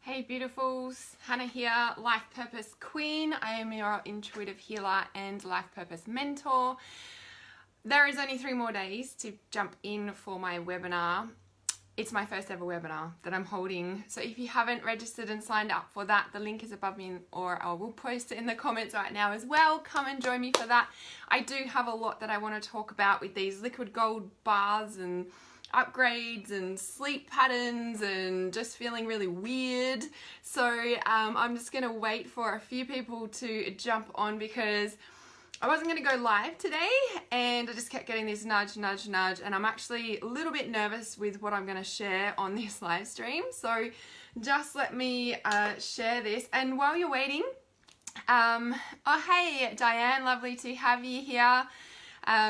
Hey beautifuls, Hannah here, Life Purpose Queen. I am your intuitive healer and life purpose mentor. There is only 3 more days to jump in for my webinar. It's my first ever webinar that I'm holding. So if you haven't registered and signed up for that, the link is above me, or I will post it in the comments right now as well. Come and join me for that. I do have a lot that I want to talk about with these liquid gold baths and upgrades and sleep patterns and just feeling really weird. So I'm just gonna wait for a few people to jump on because I wasn't gonna go live today and I just kept getting this nudge, and I'm actually a little bit nervous with what I'm gonna share on this live stream. So just let me share this. And while you're waiting, oh hey Diane, lovely to have you here.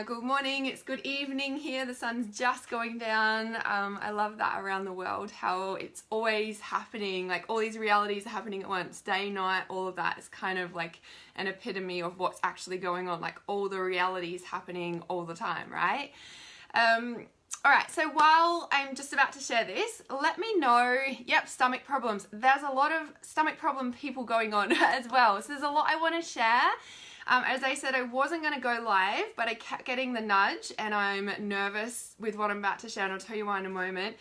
Good morning, it's good evening here, the sun's just going down. I love that around the world, how it's always happening, like all these realities are happening at once, day, night, all of that is kind of like an epitome of what's actually going on, like all the realities happening all the time, right? Alright, so while I'm just about to share this, let me know, yep, stomach problems. There's a lot of stomach problem people going on as well, so there's a lot I want to share. As I said, I wasn't going to go live, but I kept getting the nudge and I'm nervous with what I'm about to share, and I'll tell you why in a moment.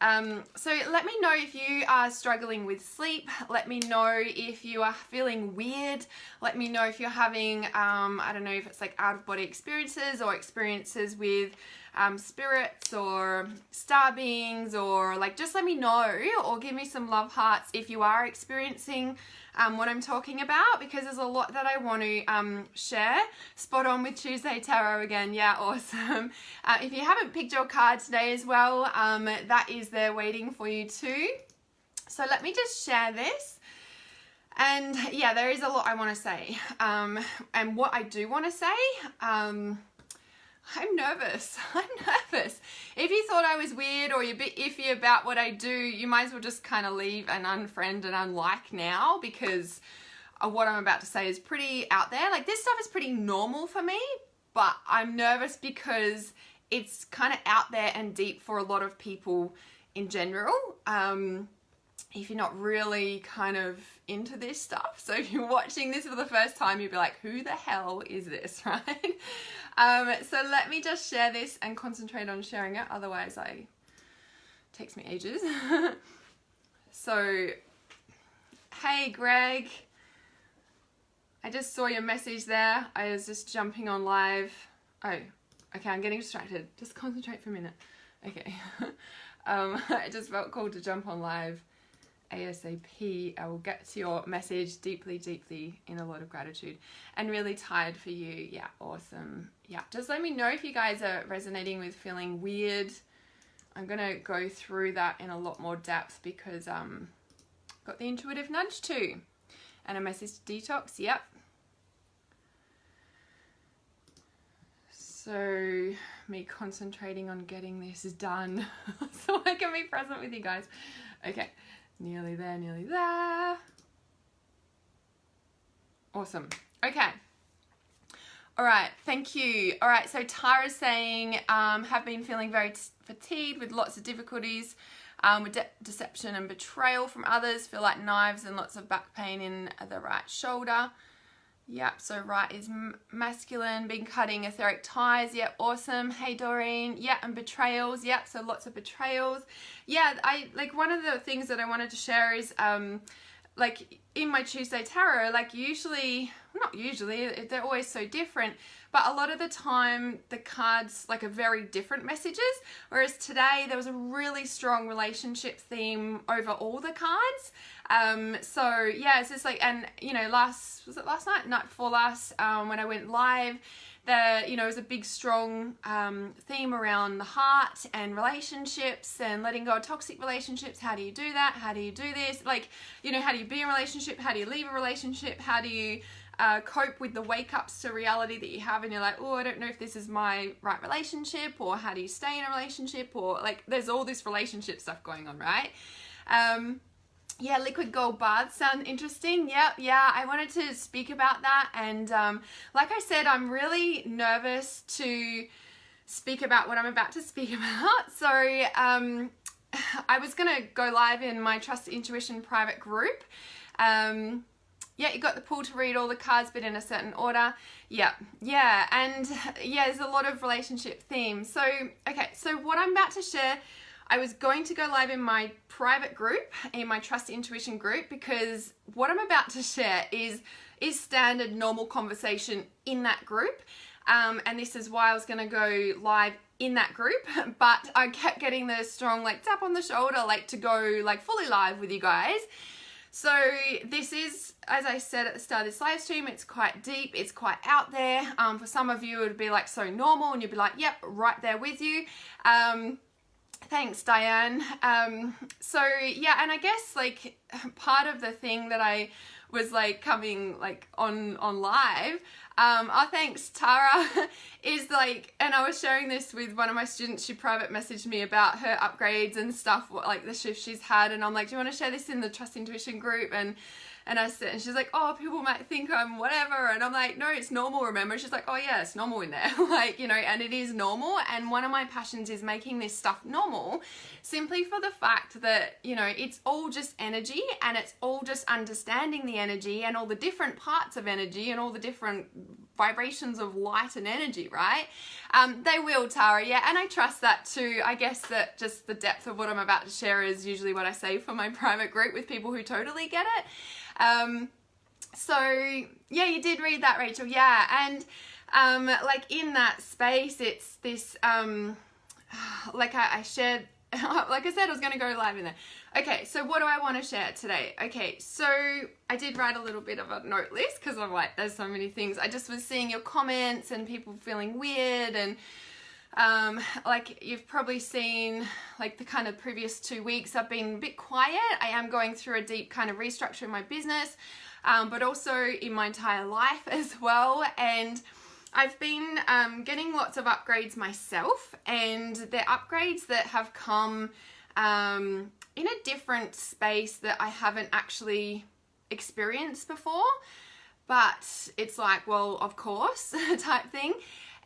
So let me know if you are struggling with sleep. Let me know if you are feeling weird. Let me know if you're having, I don't know if it's like out-of-body experiences or experiences with spirits or star beings, or like just let me know, or give me some love hearts if you are experiencing what I'm talking about, because there's a lot that I want to share. Spot on with Tuesday Tarot again. Yeah, awesome. If you haven't picked your card today as well, that is there waiting for you too. So let me just share this. And yeah, there is a lot I want to say. And what I do want to say, I'm nervous. I'm nervous. If you thought I was weird or you're a bit iffy about what I do, you might as well just kind of leave and unfriend and unlike now, because what I'm about to say is pretty out there. Like, this stuff is pretty normal for me, but I'm nervous because it's kind of out there and deep for a lot of people in general. If you're not really kind of into this stuff, so if you're watching this for the first time, you'll be like, who the hell is this, right? So let me just share this and concentrate on sharing it, otherwise it takes me ages. So, hey Greg, I just saw your message there. I was just jumping on live. Oh, okay, I'm getting distracted. Just concentrate for a minute. Okay. I just felt called to jump on live ASAP. I will get to your message deeply in a lot of gratitude, and really tired for you. Yeah, awesome. Yeah, just let me know if you guys are resonating with feeling weird. I'm gonna go through that in a lot more depth because got the intuitive nudge too, and a message to detox. Yep. So me concentrating on getting this done so I can be present with you guys. Okay. Nearly there. Awesome. Okay. All right. Thank you. All right. So Tara's saying, have been feeling very fatigued with lots of difficulties, with deception and betrayal from others. Feel like knives and lots of back pain in the right shoulder. Yep, so right is masculine, been cutting etheric ties. Yep, awesome. Hey Doreen. Yep, and betrayals. Yep, so lots of betrayals. Yeah, one of the things that I wanted to share is like in my Tuesday Tarot, like not usually, they're always so different, but a lot of the time the cards like are very different messages, whereas today there was a really strong relationship theme over all the cards. So yeah, it's just like, and you know, was it last night before last, when I went live, it was a big strong theme around the heart and relationships and letting go of toxic relationships. How do you do that? How do you do this? Like, you know, how do you be in a relationship? How do you leave a relationship? How do you cope with the wake-ups to reality that you have, and you're like, oh, I don't know if this is my right relationship, or how do you stay in a relationship, or like there's all this relationship stuff going on, right? Yeah, liquid gold baths sound interesting. Yeah, I wanted to speak about that, and like I said, I'm really nervous to speak about what I'm about to speak about. So I was going to go live in my Trust Intuition private group. Yeah, you got the pull to read all the cards, but in a certain order. Yeah, and yeah, there's a lot of relationship themes. So, okay, so what I'm about to share, I was going to go live in my private group, in my Trust Intuition group, because what I'm about to share is standard normal conversation in that group. And this is why I was going to go live in that group, but I kept getting the strong like tap on the shoulder, like to go like fully live with you guys. So this is, as I said at the start of this live stream, it's quite deep, it's quite out there. For some of you, it would be like so normal and you'd be like, yep, right there with you. Thanks, Diane. So yeah, and I guess like part of the thing that I was like coming like on live, oh thanks Tara, is like, and I was sharing this with one of my students. She private messaged me about her upgrades and stuff, like the shift she's had, and I'm like, do you want to share this in the Trust Intuition group? And I said, and she's like, oh, people might think I'm whatever. And I'm like, no, it's normal, remember? She's like, oh yeah, it's normal in there. Like, you know, and it is normal. And one of my passions is making this stuff normal, simply for the fact that, you know, it's all just energy, and it's all just understanding the energy and all the different parts of energy and all the different vibrations of light and energy, right? They will, Tara, yeah, and I trust that too. I guess that just the depth of what I'm about to share is usually what I say for my private group with people who totally get it. So yeah, you did read that, Rachel. Yeah. And, like in that space, it's this, like I shared, like I said, I was going to go live in there. Okay. So what do I want to share today? Okay. So I did write a little bit of a note list, because I'm like, there's so many things. I just was seeing your comments and people feeling weird, and like you've probably seen like the kind of previous 2 weeks I've been a bit quiet. I am going through a deep kind of restructure in my business, but also in my entire life as well. And I've been getting lots of upgrades myself, and they're upgrades that have come in a different space that I haven't actually experienced before, but it's like, well, of course, type thing.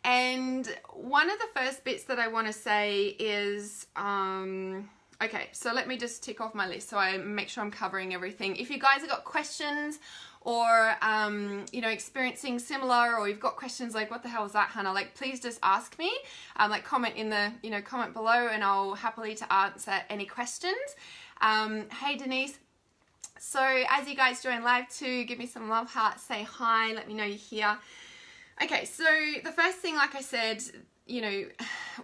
And one of the first bits that I want to say is, okay, so let me just tick off my list so I make sure I'm covering everything. If you guys have got questions or, you know, experiencing similar, or you've got questions like, what the hell is that, Hannah? Like, please just ask me, like comment in the, you know, comment below, and I'll happily to answer any questions. Hey, Denise. So as you guys join live too, give me some love hearts, say hi, let me know you're here. Okay, so the first thing, like I said, you know,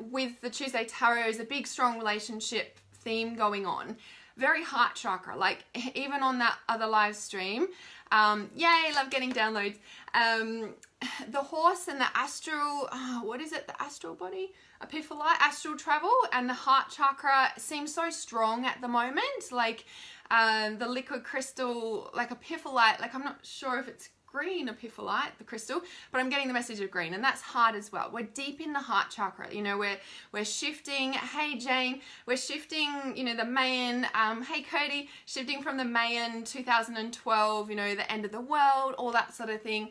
with the Tuesday Tarot is a big, strong relationship theme going on. Very heart chakra, like even on that other live stream. Yay, love getting downloads. The horse and the astral, what is it? The astral body? Epiphyllite, astral travel, and the heart chakra seems so strong at the moment. Like the liquid crystal, like epiphyllite, like I'm not sure if it's green epiphyllite, the crystal, but I'm getting the message of green, and that's heart as well. We're deep in the heart chakra, you know, we're shifting. Hey Jane, we're shifting, you know, the Mayan, hey Cody, shifting from the Mayan 2012, you know, the end of the world, all that sort of thing.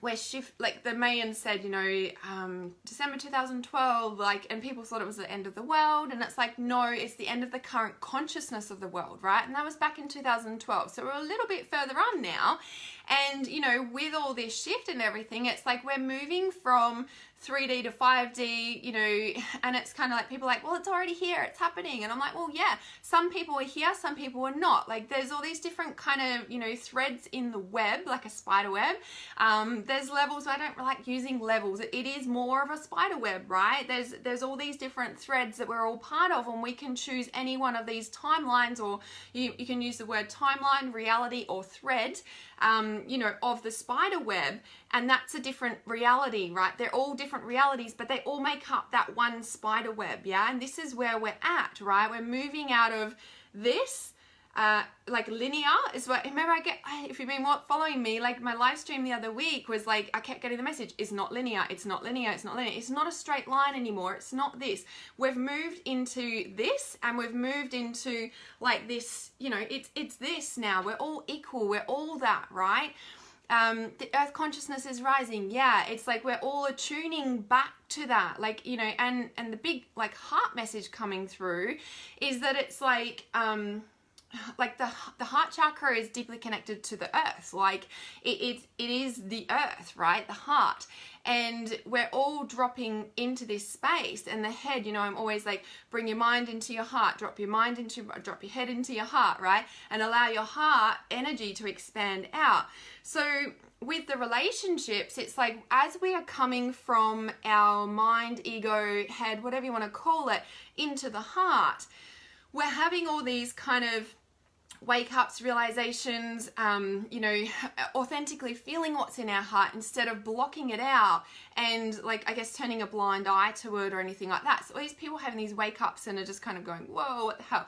We're like the Mayan said, you know, December 2012, like, and people thought it was the end of the world, and it's like, no, it's the end of the current consciousness of the world, right? And that was back in 2012, so we're a little bit further on now. And, you know, with all this shift and everything, it's like we're moving from 3D to 5D, you know, and it's kind of like people are like, well, it's already here, it's happening. And I'm like, well, yeah, some people are here, some people are not. Like there's all these different kind of, you know, threads in the web, like a spider web. There's levels. I don't like using levels. It is more of a spider web, right? There's all these different threads that we're all part of, and we can choose any one of these timelines, or you can use the word timeline, reality, or thread, you know, of the spider web. And that's a different reality, right? They're all different realities, but they all make up that one spider web, yeah? And this is where we're at, right? We're moving out of this, like linear is what, remember if you've been following me, like my live stream the other week was like, I kept getting the message, it's not linear, it's not linear, it's not linear. It's not a straight line anymore. It's not this. We've moved into this, and we've moved into like this, you know, it's this now. We're all equal. We're all that, right? The earth consciousness is rising. Yeah, it's like we're all attuning back to that. Like, you know, and the big like heart message coming through is that it's like the heart chakra is deeply connected to the earth. Like it is the earth, right? The heart. And we're all dropping into this space. And the head, you know, I'm always like, bring your mind into your heart, drop your head into your heart, right? And allow your heart energy to expand out. So with the relationships, it's like as we are coming from our mind, ego, head, whatever you want to call it, into the heart, we're having all these kind of wake-ups, realizations, you know, authentically feeling what's in our heart instead of blocking it out and like, I guess, turning a blind eye to it or anything like that. So all these people having these wake-ups and are just kind of going, whoa, what the hell?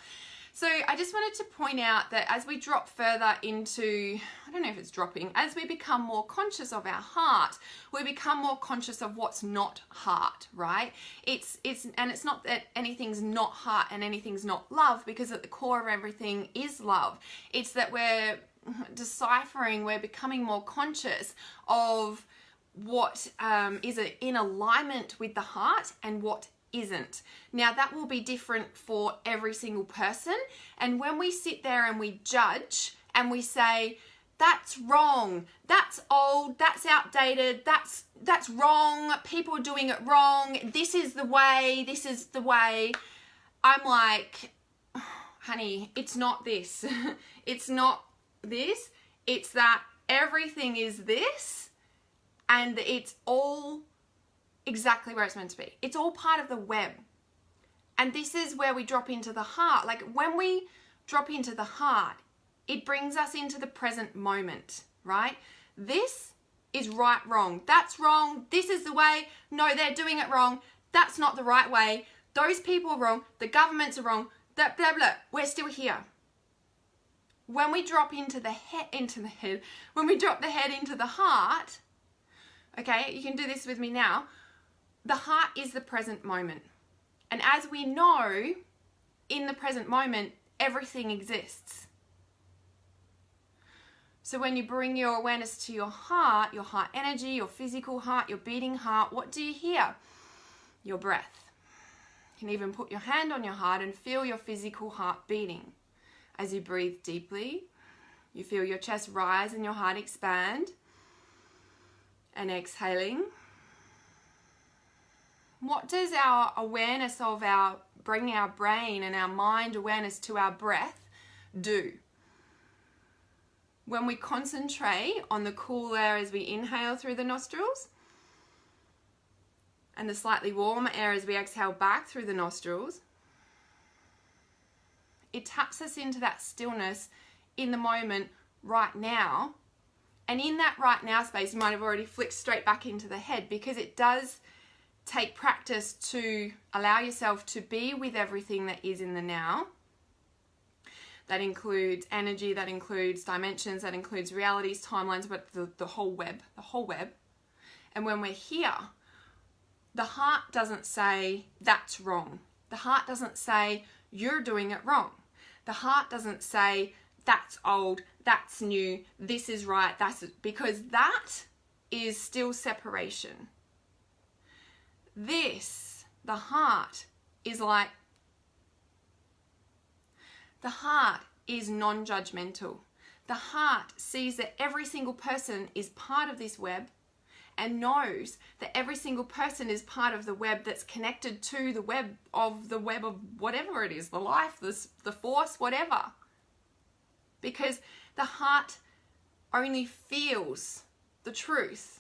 So I just wanted to point out that as we drop further into, I don't know if it's dropping, as we become more conscious of our heart, we become more conscious of what's not heart, right? It's not that anything's not heart and anything's not love, because at the core of everything is love. It's that we're deciphering, we're becoming more conscious of what is in alignment with the heart and what isn't. Now that will be different for every single person, and when we sit there and we judge and we say that's wrong, that's old, that's outdated, that's wrong, people are doing it wrong, this is the way, I'm like, honey, it's not this. It's not this, it's that everything is this, and it's all exactly where it's meant to be. It's all part of the web. And this is where we drop into the heart. Like when we drop into the heart, it brings us into the present moment, right? This is right, wrong. That's wrong. This is the way. No, they're doing it wrong. That's not the right way. Those people are wrong. The governments are wrong. Blah, blah, blah. We're still here. When we drop into the head, when we drop the head into the heart, okay, you can do this with me now. The heart is the present moment. And as we know, in the present moment, everything exists. So when you bring your awareness to your heart energy, your physical heart, your beating heart, what do you hear? Your breath. You can even put your hand on your heart and feel your physical heart beating. As you breathe deeply, you feel your chest rise and your heart expand. And exhaling. What does our awareness of bringing our brain and our mind awareness to our breath do? When we concentrate on the cool air as we inhale through the nostrils and the slightly warmer air as we exhale back through the nostrils, it taps us into that stillness in the moment right now. And in that right now space, you might have already flicked straight back into the head, because it does take practice to allow yourself to be with everything that is in the now. That includes energy, that includes dimensions, that includes realities, timelines, but the whole web. And when we're here, the heart doesn't say that's wrong. The heart doesn't say you're doing it wrong. The heart doesn't say that's old, that's new, this is right, because that is still separation. This, the heart, is like, the heart is non-judgmental. The heart sees that every single person is part of this web and knows that every single person is part of the web that's connected to the web of whatever it is, the life, the force, whatever. Because the heart only feels the truth.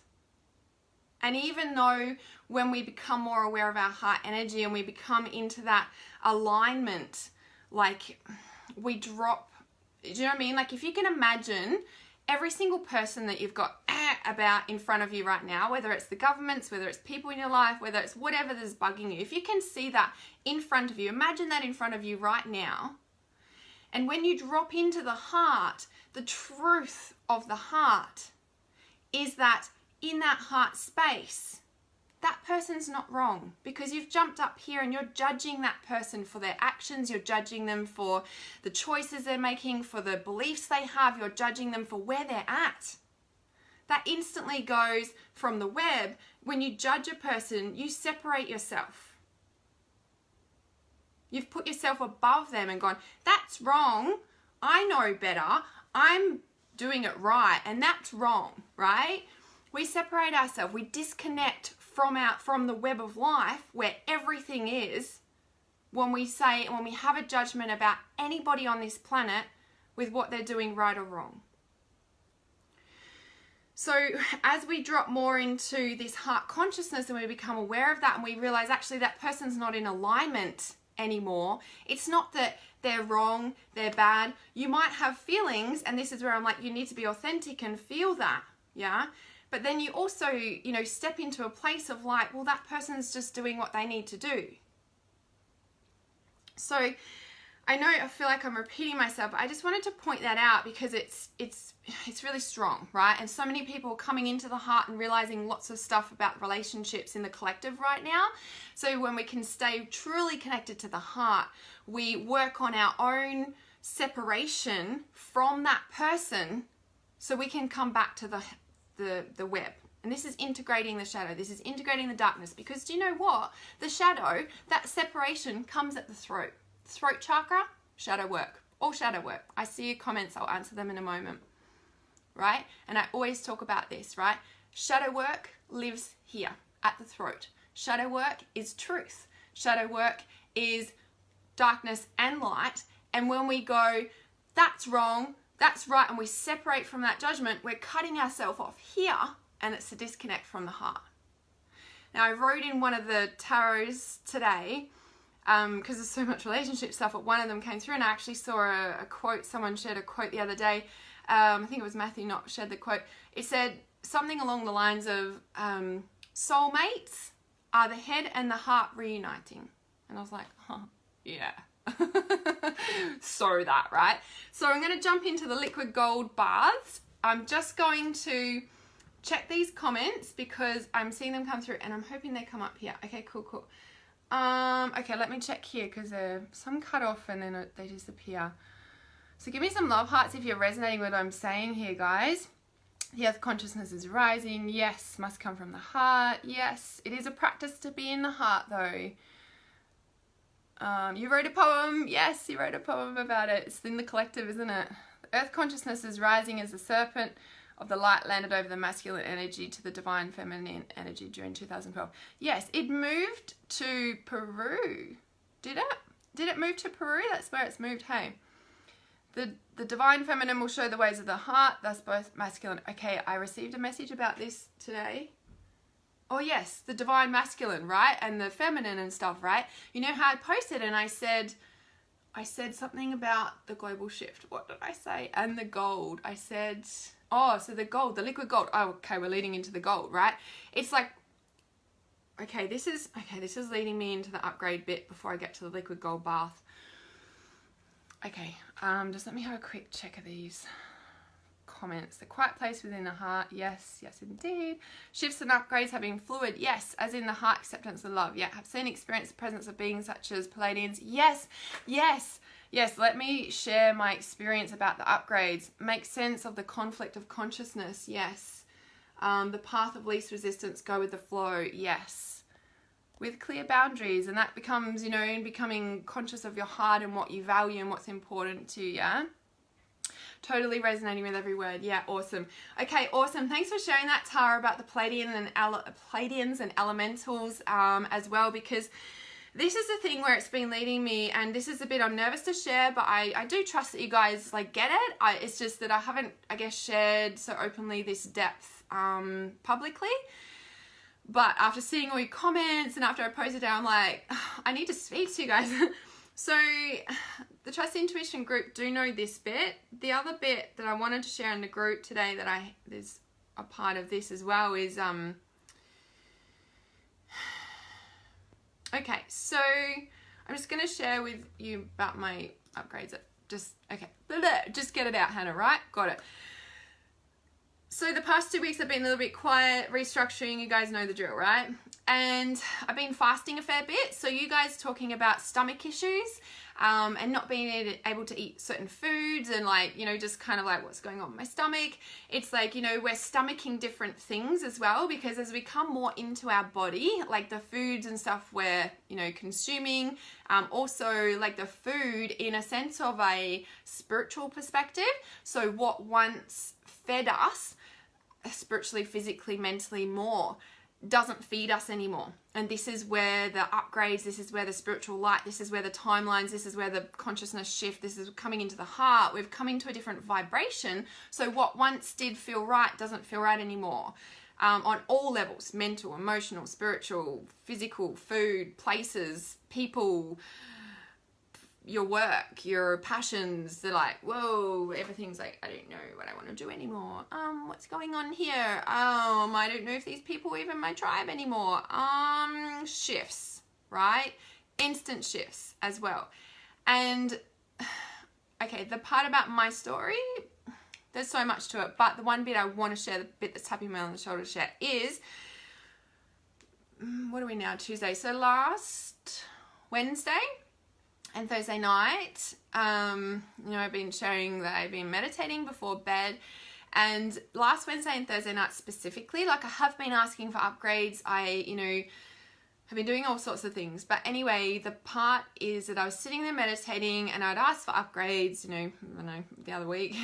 And even though when we become more aware of our heart energy and we become into that alignment, like we drop, do you know what I mean? Like if you can imagine every single person that you've got about in front of you right now, whether it's the governments, whether it's people in your life, whether it's whatever that's bugging you, if you can see that in front of you, imagine that in front of you right now. And when you drop into the heart, the truth of the heart is that in that heart space, that person's not wrong, because you've jumped up here and you're judging that person for their actions, you're judging them for the choices they're making, for the beliefs they have, you're judging them for where they're at. That instantly goes from the web. When you judge a person, you separate yourself. You've put yourself above them and gone, that's wrong. I know better. I'm doing it right, and that's wrong, right? We separate ourselves. We disconnect from the web of life where everything is when we have a judgment about anybody on this planet with what they're doing right or wrong. So as we drop more into this heart consciousness and we become aware of that and we realize actually that person's not in alignment anymore, it's not that they're wrong, they're bad. You might have feelings, and this is where I'm like, you need to be authentic and feel that, yeah? But then you also, step into a place of like, well, that person's just doing what they need to do. So I feel like I'm repeating myself, but I just wanted to point that out because it's really strong, right? And so many people coming into the heart and realizing lots of stuff about relationships in the collective right now. So when we can stay truly connected to the heart, we work on our own separation from that person so we can come back to the web. And this is integrating the shadow. This is integrating the darkness, because do you know what? The shadow, that separation comes at the throat. Throat chakra, shadow work. All shadow work. I see your comments. I'll answer them in a moment. Right? And I always talk about this, right? Shadow work lives here at the throat. Shadow work is truth. Shadow work is darkness and light. And when we go, that's wrong, that's right, and we separate from that judgment, we're cutting ourselves off here, and it's a disconnect from the heart. Now, I wrote in one of the tarots today, because there's so much relationship stuff, but one of them came through, and I actually saw a quote. Someone shared a quote the other day. I think it was Matthew Knott shared the quote. It said something along the lines of soulmates are the head and the heart reuniting. And I was like, yeah. So that, right? So I'm going to jump into the liquid gold baths. I'm just going to check these comments because I'm seeing them come through and I'm hoping they come up here. Okay, cool. Okay, let me check here because some cut off and then they disappear. So give me some love hearts if you're resonating with what I'm saying here, guys. The earth consciousness is rising. Yes, must come from the heart. Yes, it is a practice to be in the heart though. You wrote a poem. Yes, you wrote a poem about it. It's in the collective, isn't it? The earth consciousness is rising as the serpent of the light landed over the masculine energy to the divine feminine energy during 2012. Yes, it moved to Peru. Did it? Did it move to Peru? That's where it's moved, hey. The divine feminine will show the ways of the heart, thus both masculine. Okay, I received a message about this today. Oh yes, the divine masculine, right? And the feminine and stuff, right? You know how I posted and I said something about the global shift. What did I say? And the gold. I said, oh, so the gold, the liquid gold. Oh, okay, we're leading into the gold, right? It's like, okay, this is leading me into the upgrade bit before I get to the liquid gold bath. Okay, just let me have a quick check of these comments. The quiet place within the heart. Yes, yes indeed. Shifts and upgrades have been fluid. Yes, as in the heart acceptance and love. Yeah, have seen experienced the presence of beings such as Pleiadians. Yes, yes, yes. Let me share my experience about the upgrades. Make sense of the conflict of consciousness. Yes. The path of least resistance. Go with the flow. Yes. With clear boundaries, and that becomes, becoming conscious of your heart and what you value and what's important to you. Yeah? Totally resonating with every word. Yeah, awesome. Okay, awesome. Thanks for sharing that, Tara, about the Pleiadians and elementals as well, because this is the thing where it's been leading me, and this is a bit I'm nervous to share, but I do trust that you guys get it. It's just that I haven't, shared so openly this depth publicly. But after seeing all your comments and after I posted down, I'm like, I need to speak to you guys. So the Trust Intuition group do know this bit. The other bit that I wanted to share in the group today that there's a part of this as well is, okay, so I'm just going to share with you about my upgrades. Just get it out, Hannah, right? Got it. So the past 2 weeks I've been a little bit quiet, restructuring, you guys know the drill, right? And I've been fasting a fair bit. So you guys talking about stomach issues and not being able to eat certain foods, and like, you know, just kind of like what's going on with my stomach. It's like, you know, we're stomaching different things as well, because as we come more into our body, like the foods and stuff we're, you know, consuming, also like the food in a sense of a spiritual perspective. So what once fed us spiritually, physically, mentally more doesn't feed us anymore. And this is where the upgrades, this is where the spiritual light, this is where the timelines, this is where the consciousness shift, this is coming into the heart. We've come into a different vibration. So what once did feel right doesn't feel right anymore. On all levels: mental, emotional, spiritual, physical, food, places, people, your work, your passions. They're like, whoa, everything's like, I don't know what I want to do anymore. What's going on here? I don't know if these people are even my tribe anymore. Shifts, right? Instant shifts as well. And okay, the part about my story, there's so much to it, but the one bit I want to share, the bit that's tapping me on the shoulder to share, is, what are we now, Tuesday? So last Wednesday and Thursday night, you know, I've been sharing that I've been meditating before bed. And last Wednesday and Thursday night specifically, like I have been asking for upgrades. I, you know, have been doing all sorts of things. But anyway, the part is that I was sitting there meditating and I'd asked for upgrades, you know, I don't know, the other week.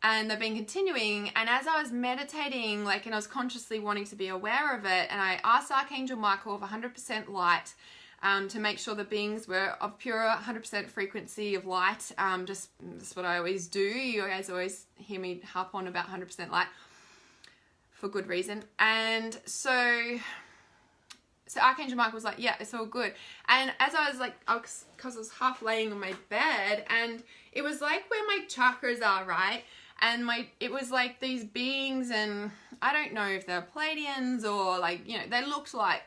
And they've been continuing. And as I was meditating, like, and I was consciously wanting to be aware of it, and I asked Archangel Michael of 100% light, to make sure the beings were of pure 100% frequency of light. Just that's what I always do. You guys always hear me harp on about 100% light for good reason. And so Archangel Michael was like, yeah, it's all good. And as I was like, because I was half laying on my bed, and it was like where my chakras are, right? And it was like these beings, and I don't know if they're Pleiadians or like, you know, they looked like,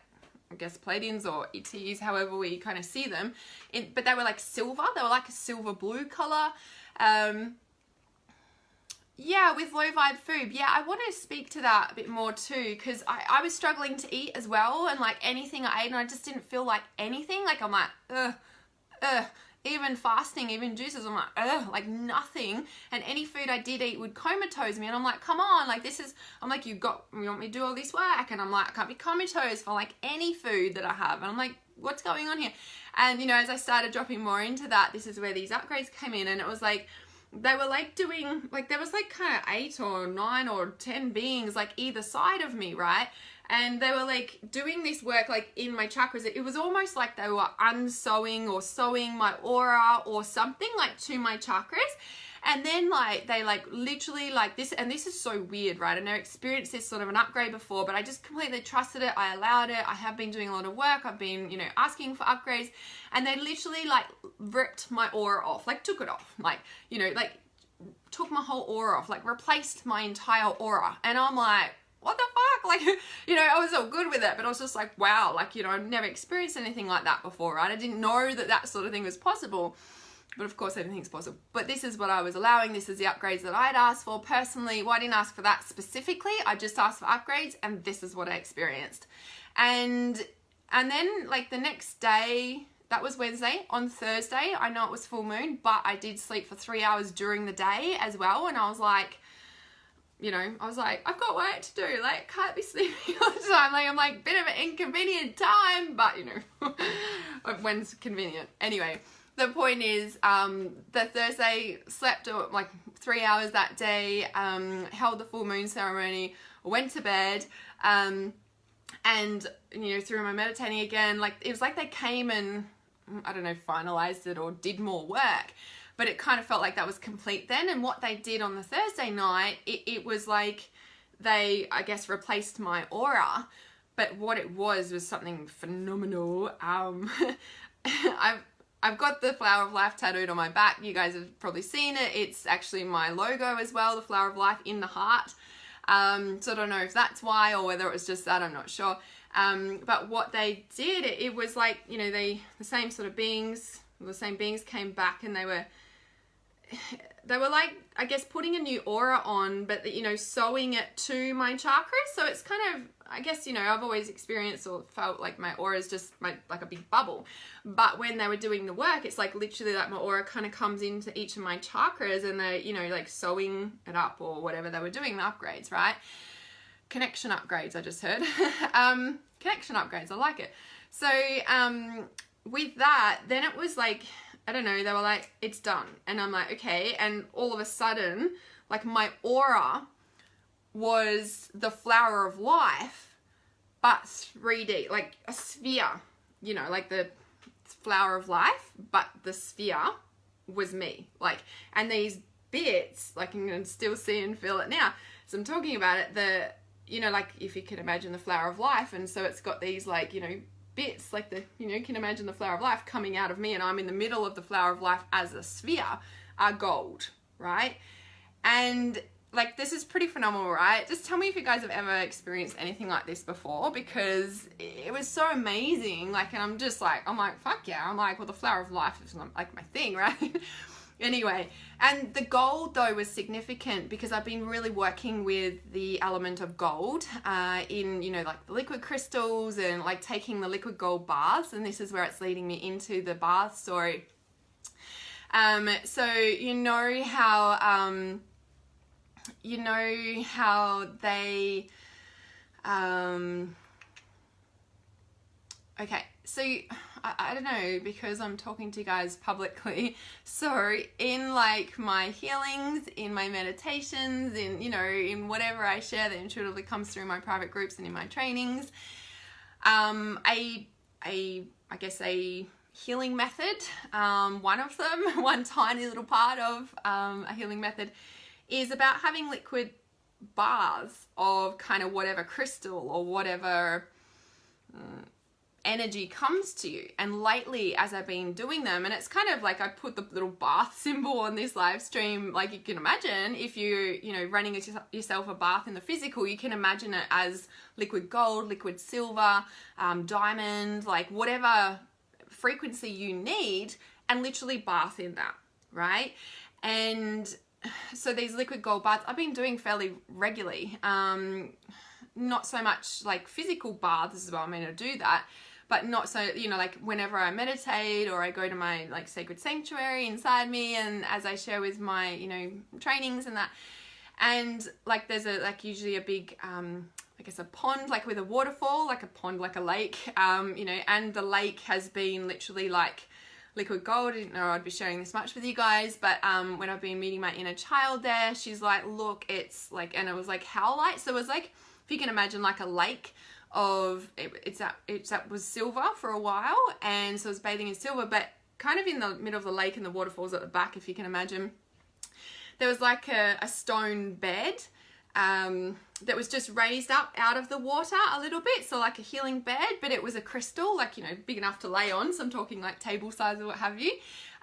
I guess, Pleiadians or ETs, however we kind of see them. But they were like silver. They were like a silver blue color. Yeah, with low vibe food. Yeah, I want to speak to that a bit more too, because I was struggling to eat as well. And like anything I ate, and I just didn't feel like anything. Like I'm like, ugh. Even fasting, even juices, I'm like, ugh, like nothing. And any food I did eat would comatose me. And I'm like, come on, like this is, I'm like, you want me to do all this work? And I'm like, I can't be comatose for like any food that I have. And I'm like, what's going on here? And you know, as I started dropping more into that, this is where these upgrades came in. And it was like, they were like doing, like there was like kind of 8 or 9 or 10 beings like either side of me, right? And they were like doing this work like in my chakras. It was almost like they were unsewing or sewing my aura or something like to my chakras. And then like they like literally like this, and this is so weird, right? I've never experienced this sort of an upgrade before, but I just completely trusted it. I allowed it. I have been doing a lot of work. I've been, you know, asking for upgrades, and they literally like ripped my aura off, like took it off, like, you know, like took my whole aura off, like replaced my entire aura. And I'm like, what the fuck? Like, you know, I was all good with it, but I was just like, wow, like, you know, I've never experienced anything like that before, right? I didn't know that that sort of thing was possible, but of course anything's possible. But this is what I was allowing. This is the upgrades that I'd asked for personally. Well, I didn't ask for that specifically. I just asked for upgrades, and this is what I experienced. And then like the next day, that was Wednesday. On Thursday, I know it was full moon, but I did sleep for 3 hours during the day as well. And I was like, you know, I was like, I've got work to do, like, can't be sleeping all the time. Like, I'm like, bit of an inconvenient time, but, you know, when's convenient. Anyway, the point is, the Thursday slept like 3 hours that day, held the full moon ceremony, went to bed, and, you know, through my meditating again, like, it was like they came and, I don't know, finalized it or did more work. But it kind of felt like that was complete then. And what they did on the Thursday night, it was like they, I guess, replaced my aura. But what it was something phenomenal. I've got the Flower of Life tattooed on my back. You guys have probably seen it. It's actually my logo as well, the Flower of Life in the heart. So I don't know if that's why or whether it was just that, I'm not sure. But what they did, it was like, you know, the same sort of beings, the same beings came back, and they were like, I guess, putting a new aura on, but, you know, sewing it to my chakras. So it's kind of, I guess, you know, I've always experienced or felt like my aura is just like a big bubble. But when they were doing the work, it's like literally like my aura kind of comes into each of my chakras and they, you know, like sewing it up or whatever they were doing, the upgrades, right? Connection upgrades, I just heard. Connection upgrades, I like it. So with that, then it was like, I don't know, they were like, it's done. And I'm like, okay. And all of a sudden, like my aura was the flower of life, but 3D, like a sphere, you know, like the flower of life, but the sphere was me. Like, and these bits, like you can still see and feel it now. So I'm talking about it, you know, like if you can imagine the flower of life, and so it's got these like, you know, bits, like you know, you can imagine the flower of life coming out of me, and I'm in the middle of the flower of life as a sphere, are gold, right? And like, this is pretty phenomenal, right? Just tell me if you guys have ever experienced anything like this before, because it was so amazing. Like, and I'm like, fuck yeah. I'm like, well, the flower of life is like my thing, right? Anyway, and the gold though was significant because I've been really working with the element of gold in, you know, like the liquid crystals and like taking the liquid gold baths, and this is where it's leading me into the bath story. So you know how they okay, so I don't know, because I'm talking to you guys publicly, so in like my healings, in my meditations, in, you know, in whatever I share that intuitively comes through my private groups and in my trainings, I guess a healing method, one of them, one tiny little part of a healing method, is about having liquid baths of kind of whatever crystal or whatever energy comes to you. And lately, as I've been doing them, and it's kind of like I put the little bath symbol on this live stream, like you can imagine if you know, running yourself a bath in the physical, you can imagine it as liquid gold, liquid silver, diamond, like whatever frequency you need, and literally bath in that, right? And so these liquid gold baths I've been doing fairly regularly, not so much like physical baths as well. I'm going to do that, but not so, you know, like whenever I meditate or I go to my like sacred sanctuary inside me, and as I share with my, you know, trainings and that, and like there's a like usually a big I guess a pond, like with a waterfall, like a pond, like a lake, you know, and the lake has been literally like liquid gold. I didn't know I'd be sharing this much with you guys, but when I've been meeting my inner child there, she's like, look, it's like, and it was like howlite. So it was like, if you can imagine like a lake of, that was silver for a while, and so it was bathing in silver, but kind of in the middle of the lake and the waterfalls at the back, if you can imagine, there was like a stone bed that was just raised up out of the water a little bit, so like a healing bed, but it was a crystal, like, you know, big enough to lay on, so I'm talking like table size or what have you,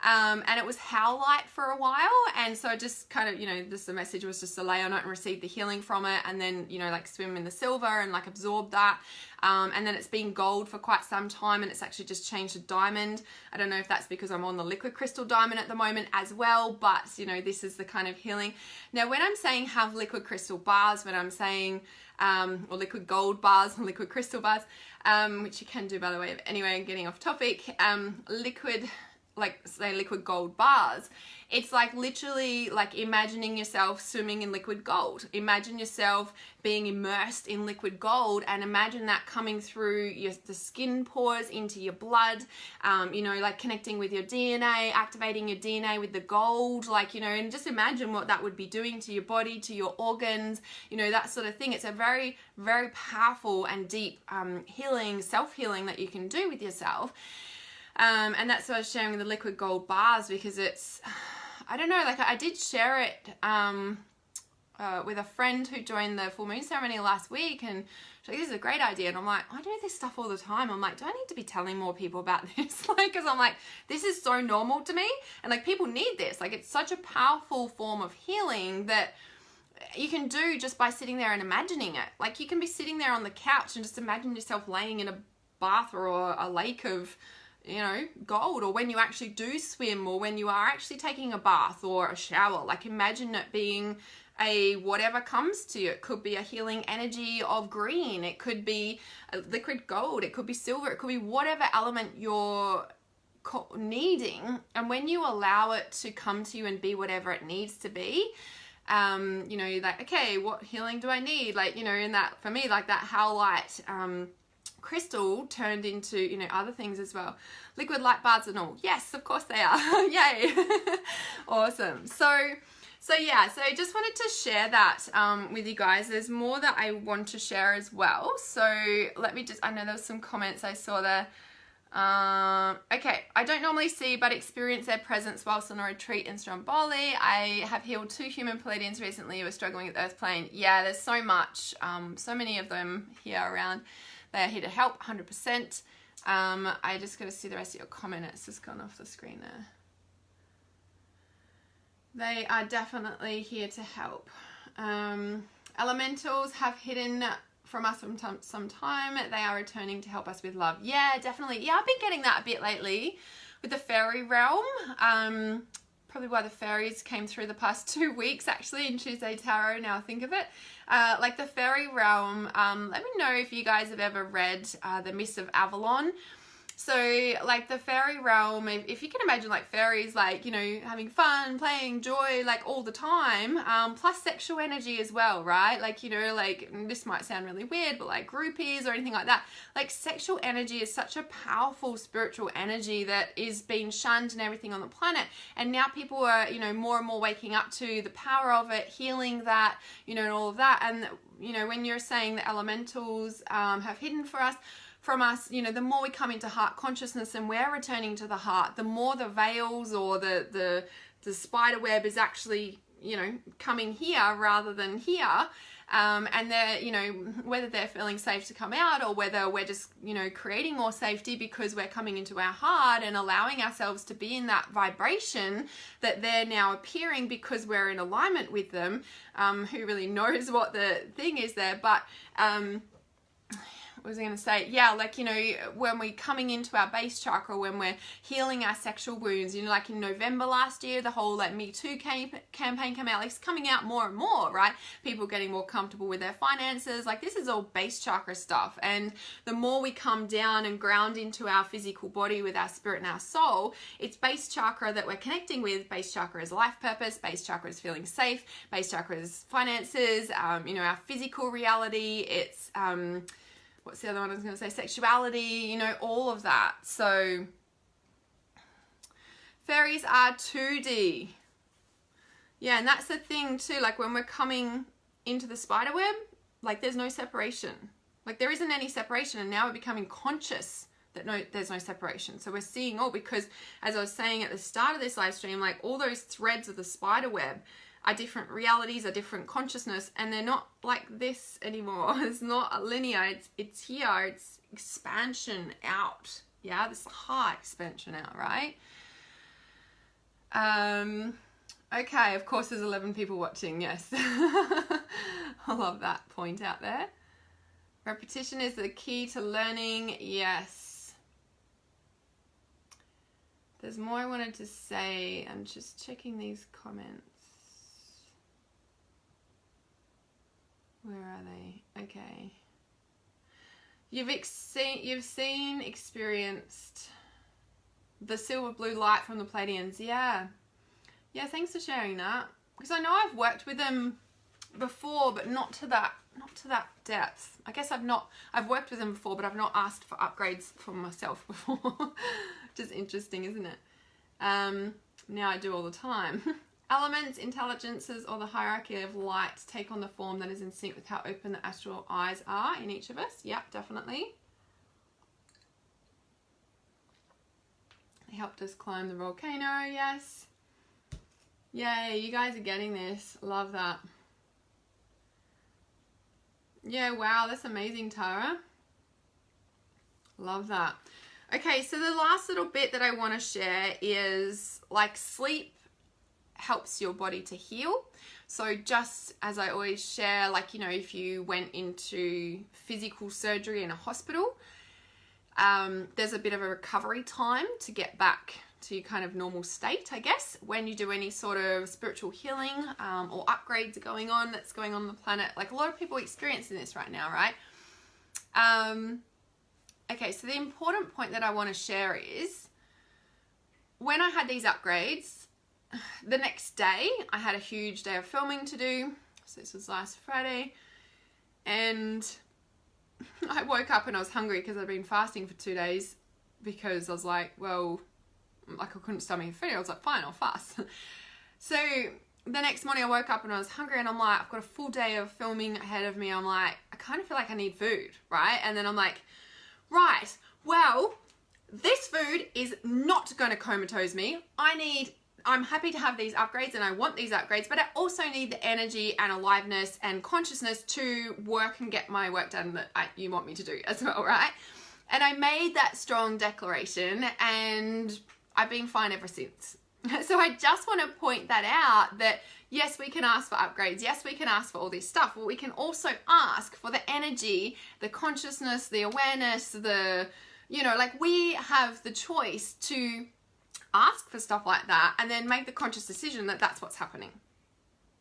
and it was howlite for a while, and so just kind of, you know, the message was just to lay on it and receive the healing from it, and then, you know, like swim in the silver and like absorb that, and then it's been gold for quite some time, and it's actually just changed to diamond. I don't know if that's because I'm on the liquid crystal diamond at the moment as well, but you know, this is the kind of healing. Now when I'm saying have liquid crystal bars, when I'm saying or liquid gold bars and liquid crystal bars, which you can do, by the way. Anyway, I'm getting off topic. Liquid, like say liquid gold bars, it's like literally like imagining yourself swimming in liquid gold. Imagine yourself being immersed in liquid gold, and imagine that coming through the skin pores into your blood, you know, like connecting with your DNA, activating your DNA with the gold, like, you know, and just imagine what that would be doing to your body, to your organs, you know, that sort of thing. It's a very, very powerful and deep healing, self-healing that you can do with yourself. And that's what I was sharing with the liquid gold bars, because it's, I don't know, like I did share it with a friend who joined the full moon ceremony last week, and she's like, this is a great idea. And I'm like, I do this stuff all the time. I'm like, do I need to be telling more people about this? Like, because I'm like, this is so normal to me, and like people need this. Like, it's such a powerful form of healing that you can do just by sitting there and imagining it. Like, you can be sitting there on the couch and just imagine yourself laying in a bath or a lake of, you know, gold, or when you actually do swim, or when you are actually taking a bath or a shower, like imagine it being a whatever comes to you. It could be a healing energy of green. It could be a liquid gold. It could be silver. It could be whatever element you're needing. And when you allow it to come to you and be whatever it needs to be, you know, like, okay, what healing do I need? Like, you know, in that, for me, like that howlite crystal turned into, you know, other things as well. Liquid light bars and all. Yes, of course they are. Yay. Awesome. So yeah, so I just wanted to share that with you guys. There's more that I want to share as well. So let me just, I know there was some comments I saw there. Okay, I don't normally see but experience their presence whilst on a retreat in Stromboli. I have healed 2 human Pleiadians recently who were struggling with the earth plane. Yeah, there's so much, so many of them here around. They are here to help, 100%. I just got to see the rest of your comment. It's just gone off the screen there. They are definitely here to help. Elementals have hidden from us from some time. They are returning to help us with love. Yeah, definitely. Yeah, I've been getting that a bit lately with the fairy realm. Probably why the fairies came through the past 2 weeks actually in Tuesday Tarot, now I think of it. Like the fairy realm, let me know if you guys have ever read The Mists of Avalon. So like the fairy realm, if you can imagine like fairies, like, you know, having fun, playing, joy, like all the time, plus sexual energy as well, right? Like, you know, like this might sound really weird, but like groupies or anything like that, like sexual energy is such a powerful spiritual energy that is being shunned and everything on the planet. And now people are, you know, more and more waking up to the power of it, healing that, you know, and all of that. And, you know, when you're saying the elementals have hidden from us, you know, the more we come into heart consciousness and we're returning to the heart, the more the veils or the spider web is actually, you know, coming here rather than here. And they're, you know, whether they're feeling safe to come out or whether we're just, you know, creating more safety because we're coming into our heart and allowing ourselves to be in that vibration that they're now appearing because we're in alignment with them. Who really knows what the thing is there, but what was I going to say? Yeah, like, you know, when we're coming into our base chakra, when we're healing our sexual wounds, you know, like in November last year, the whole like Me Too campaign came out, like it's coming out more and more, right? People getting more comfortable with their finances. Like this is all base chakra stuff. And the more we come down and ground into our physical body with our spirit and our soul, it's base chakra that we're connecting with. Base chakra is life purpose. Base chakra is feeling safe. Base chakra is finances, you know, our physical reality. It's, what's the other one I was going to say? Sexuality, you know, all of that. So fairies are 2D. Yeah, and that's the thing too. Like when we're coming into the spider web, like there's no separation. Like there isn't any separation, and now we're becoming conscious that there's no separation. So we're seeing all, because as I was saying at the start of this live stream, like all those threads of the spider web are different realities, are different consciousness, and they're not like this anymore. It's not linear, it's here, it's expansion out. Yeah, this heart expansion out, right? Okay, of course there's 11 people watching, yes. I love that point out there. Repetition is the key to learning, yes. There's more I wanted to say. I'm just checking these comments. Where are they? Okay. You've experienced the silver blue light from the Pleiadians. Yeah. Yeah, thanks for sharing that. Because I know I've worked with them before, but not to that depth. I guess I've worked with them before, but I've not asked for upgrades for myself before. Which is interesting, isn't it? Now I do all the time. Elements, intelligences, or the hierarchy of light take on the form that is in sync with how open the astral eyes are in each of us. Yep, definitely. They helped us climb the volcano, yes. Yay, you guys are getting this. Love that. Yeah, wow, that's amazing, Tara. Love that. Okay, so the last little bit that I want to share is like sleep helps your body to heal. So just as I always share, like, you know, if you went into physical surgery in a hospital, there's a bit of a recovery time to get back to your kind of normal state, I guess, when you do any sort of spiritual healing or upgrades that's going on the planet. Like a lot of people experiencing this right now, right? Okay, so the important point that I want to share is when I had these upgrades, the next day I had a huge day of filming to do. So this was last Friday, and I woke up and I was hungry because I'd been fasting for 2 days, because I was like, well, like I couldn't stomach food. I was like, fine, I'll fast. So the next morning I woke up and I was hungry, and I'm like, I've got a full day of filming ahead of me. I'm like, I kind of feel like I need food, right? And then I'm like, right, well, this food is not going to comatose me. I'm happy to have these upgrades and I want these upgrades, but I also need the energy and aliveness and consciousness to work and get my work done that you want me to do as well, right? And I made that strong declaration, and I've been fine ever since. So I just want to point that out, that yes, we can ask for upgrades. Yes, we can ask for all this stuff, but we can also ask for the energy, the consciousness, the awareness, like we have the choice to ask for stuff like that and then make the conscious decision that that's what's happening,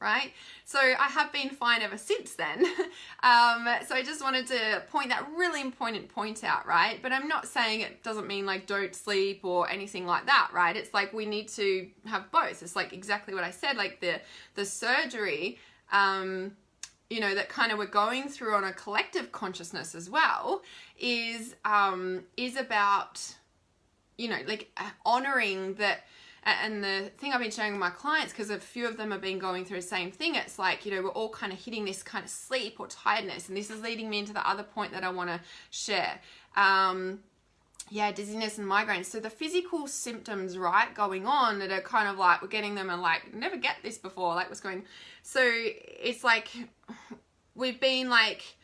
right? So I have been fine ever since then. So I just wanted to point that really important point out, right? But I'm not saying it doesn't mean like don't sleep or anything like that, right? It's like we need to have both. It's like exactly what I said, like the surgery, that kind of we're going through on a collective consciousness as well is about, honoring that. And the thing I've been sharing with my clients, because a few of them have been going through the same thing, it's like, we're all kind of hitting this kind of sleep or tiredness. And this is leading me into the other point that I want to share. Dizziness and migraines. So the physical symptoms, right, going on that are kind of like, we're getting them and like, never get this before, like what's going. So it's like, we've been like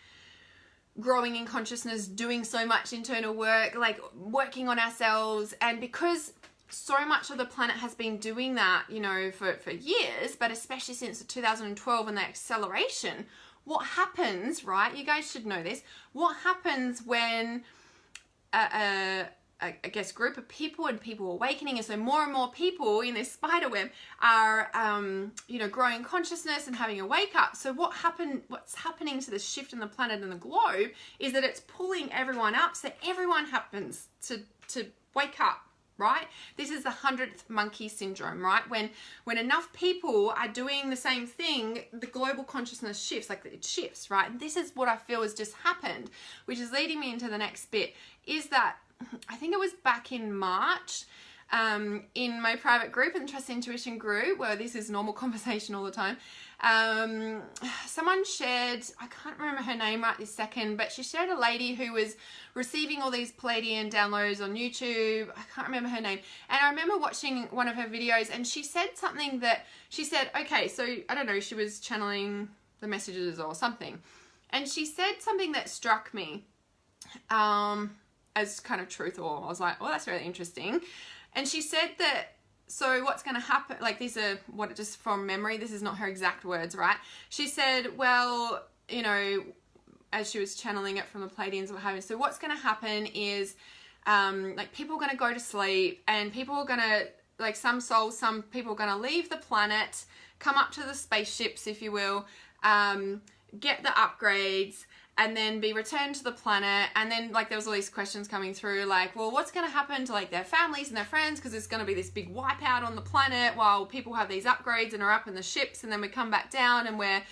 growing in consciousness, doing so much internal work, like working on ourselves. And because so much of the planet has been doing that, for years, but especially since 2012 and the acceleration, what happens, right? You guys should know this. What happens when I guess group of people and people awakening, and so more and more people in this spider web are growing consciousness and having a wake up. So what's happening to the shift in the planet and the globe is that it's pulling everyone up, so everyone happens to wake up, right? This is the 100th monkey syndrome, right? When enough people are doing the same thing, the global consciousness shifts, like it shifts, right? And this is what I feel has just happened, which is leading me into the next bit, is that I think it was back in March, in my private group, in the Trust Intuition group, where this is normal conversation all the time, someone shared, I can't remember her name right this second, but she shared a lady who was receiving all these Pleiadian downloads on YouTube. I can't remember her name. And I remember watching one of her videos, and she said something that, she said, okay, so I don't know, she was channeling the messages or something. And she said something that struck me as kind of truth, or I was like, oh, that's really interesting. And she said that, so what's going to happen, like these are just from memory, this is not her exact words, right? She said, well, as she was channeling it from the Pleiadians or what have you, so what's going to happen is like people are going to go to sleep, and people are going to, like some people are going to leave the planet, come up to the spaceships, if you will, get the upgrades, and then be returned to the planet. And then like there was all these questions coming through, like, well, what's going to happen to like their families and their friends, because there's going to be this big wipeout on the planet while people have these upgrades and are up in the ships, and then we come back down and we're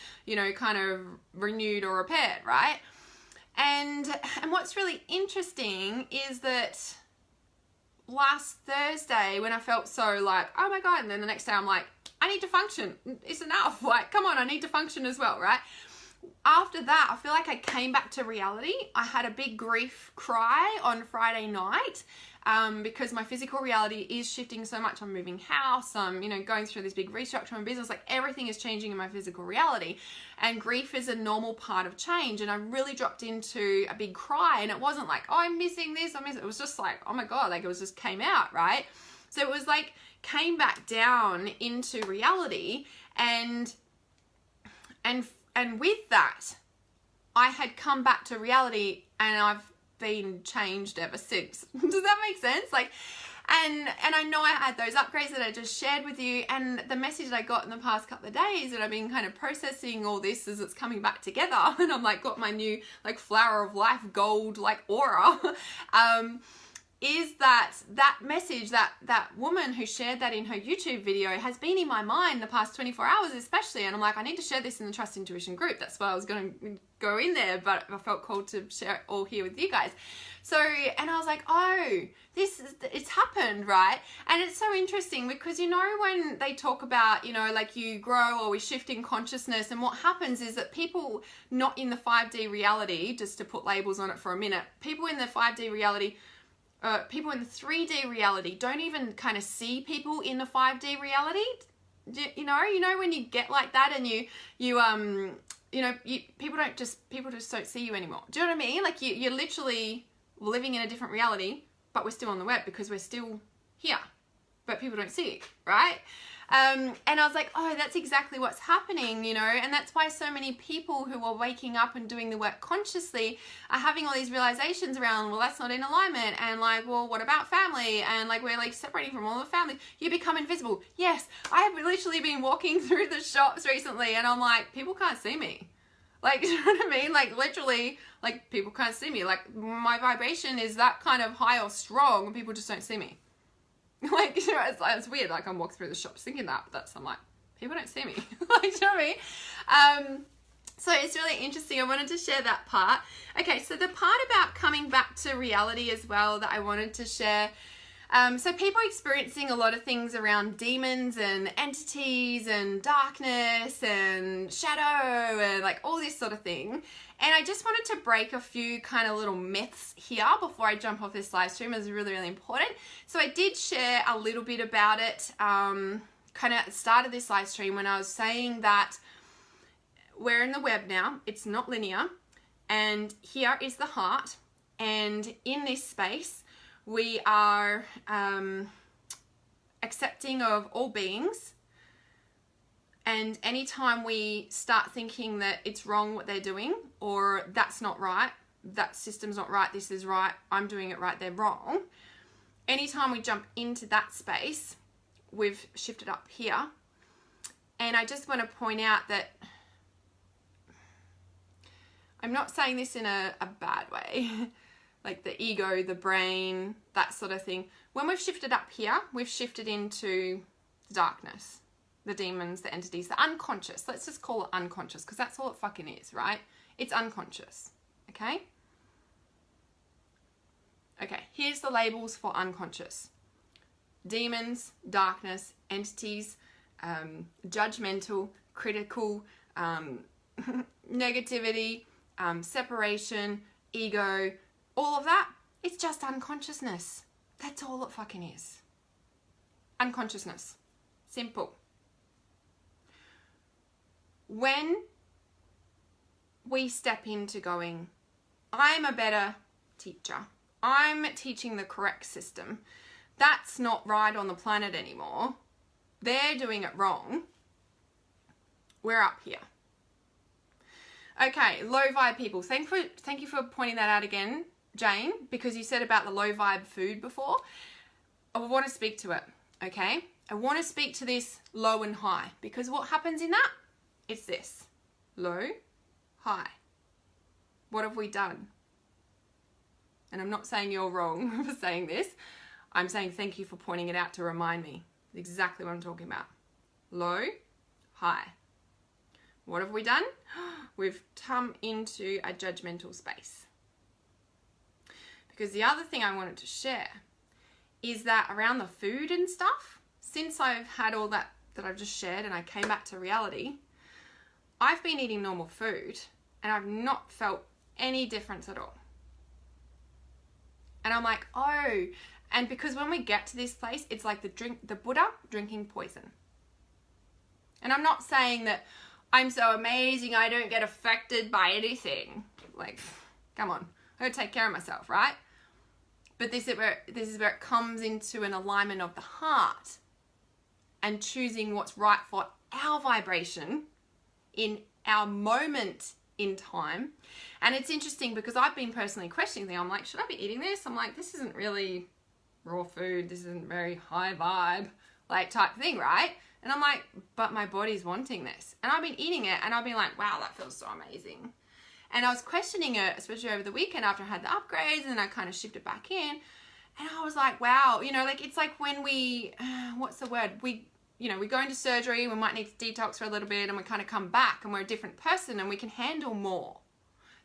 kind of renewed or repaired, right? And what's really interesting is that last Thursday, when I felt so like, oh my god, and then the next day I'm like, I need to function, it's enough, like come on, I need to function as well, right? After that, I feel like I came back to reality. I had a big grief cry on Friday night because my physical reality is shifting so much. I'm moving house, I'm going through this big restructure in business, like everything is changing in my physical reality, and grief is a normal part of change. And I really dropped into a big cry, and it wasn't like, oh, I'm missing this, it was just like, oh my god, like it was just came out, right? So it was like came back down into reality, and with that, I had come back to reality, and I've been changed ever since. Does that make sense? Like, And I know I had those upgrades that I just shared with you, and the message that I got in the past couple of days, and I've been kind of processing all this as it's coming back together, and I'm like got my new like flower of life gold like aura, is that message, that woman who shared that in her YouTube video has been in my mind the past 24 hours especially, and I'm like, I need to share this in the Trust Intuition group. That's why I was going to go in there, but I felt called to share it all here with you guys. So, and I was like, oh, it's happened, right? And it's so interesting because, you know, when they talk about, you know, like you grow or we shift in consciousness, and what happens is that people not in the 5D reality, just to put labels on it for a minute, people in the 5D reality, people in the 3D reality don't even kind of see people in the 5D reality. You know when you get like that and people just don't see you anymore. Do you know what I mean? Like you're literally living in a different reality, but we're still on the web because we're still here, but people don't see it, right? And I was like, oh, that's exactly what's happening, you know, and that's why so many people who are waking up and doing the work consciously are having all these realizations around, well, that's not in alignment, and like, well, what about family? And like, we're like separating from all the family. You become invisible. Yes, I have literally been walking through the shops recently, and I'm like, people can't see me. Like, you know what I mean? Like, literally, like, people can't see me. Like, my vibration is that kind of high or strong, and people just don't see me. Like, you know, it's weird. Like, I'm walking through the shops thinking that, but I'm like, people don't see me. Like, do you know what I mean? So it's really interesting. I wanted to share that part. Okay, so the part about coming back to reality as well that I wanted to share. So people are experiencing a lot of things around demons and entities and darkness and shadow and like all this sort of thing. And I just wanted to break a few kind of little myths here before I jump off this live stream. It's really, really important. So I did share a little bit about it kind of at the start of this live stream when I was saying that we're in the web now. It's not linear. And here is the heart. And in this space, we are accepting of all beings. And anytime we start thinking that it's wrong what they're doing, or that's not right, that system's not right, this is right, I'm doing it right, they're wrong. Anytime we jump into that space, we've shifted up here. And I just want to point out that I'm not saying this in a bad way, like the ego, the brain, that sort of thing. When we've shifted up here, we've shifted into the darkness. The demons, the entities, the unconscious. Let's just call it unconscious because that's all it fucking is, right? It's unconscious, okay? Okay, here's the labels for unconscious. Demons, darkness, entities, judgmental, critical, negativity, separation, ego, all of that. It's just unconsciousness. That's all it fucking is. Unconsciousness. Simple. When we step into going, I'm a better teacher, I'm teaching the correct system, that's not right on the planet anymore, they're doing it wrong, we're up here. Okay, low vibe people, thank you for pointing that out again, Jane, because you said about the low vibe food before. I want to speak to it, okay? I want to speak to this low and high, because what happens in that? It's this, low, high. What have we done? And I'm not saying you're wrong for saying this. I'm saying thank you for pointing it out to remind me exactly what I'm talking about. Low, high. What have we done? We've come into a judgmental space. Because the other thing I wanted to share is that around the food and stuff, since I've had all that I've just shared and I came back to reality, I've been eating normal food and I've not felt any difference at all. And I'm like, oh, and because when we get to this place, it's like the Buddha drinking poison. And I'm not saying that I'm so amazing, I don't get affected by anything. Like, come on, I gotta take care of myself, right? But this is where it comes into an alignment of the heart and choosing what's right for our vibration in our moment in time. And it's interesting because I've been personally questioning things. I'm like, should I be eating this? I'm like, this isn't really raw food, this isn't very high vibe, like type thing, right? And I'm like, but my body's wanting this. And I've been eating it and I've been like, wow, that feels so amazing. And I was questioning it, especially over the weekend after I had the upgrades, and I kind of shifted back in. And I was like, wow, you know, like it's like when we, what's the word? We go into surgery, we might need to detox for a little bit, and we kind of come back and we're a different person and we can handle more.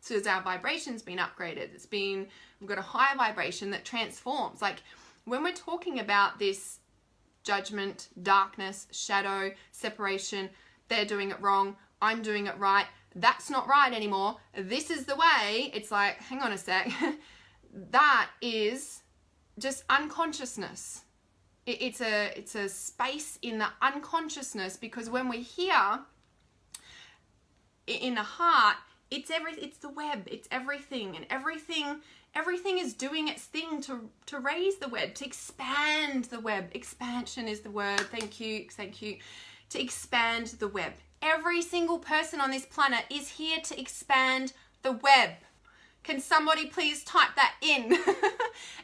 So as our vibration's been upgraded, we've got a higher vibration that transforms. Like when we're talking about this judgment, darkness, shadow, separation, they're doing it wrong, I'm doing it right, that's not right anymore, this is the way, it's like, hang on a sec, that is just unconsciousness. It's a space in the unconsciousness, because when we're here in the heart, it's the web, it's everything, and everything is doing its thing to raise the web, to expand the web. Expansion is the word. Thank you. To expand the web. Every single person on this planet is here to expand the web. Can somebody please type that in?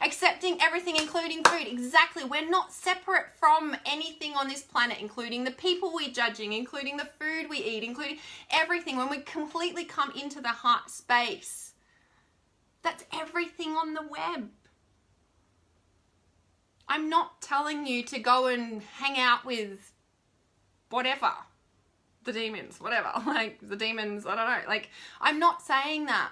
Accepting everything, including food. Exactly. We're not separate from anything on this planet, including the people we're judging, including the food we eat, including everything. When we completely come into the heart space, that's everything on the web. I'm not telling you to go and hang out with whatever. The demons, whatever. Like the demons, I don't know. Like, I'm not saying that.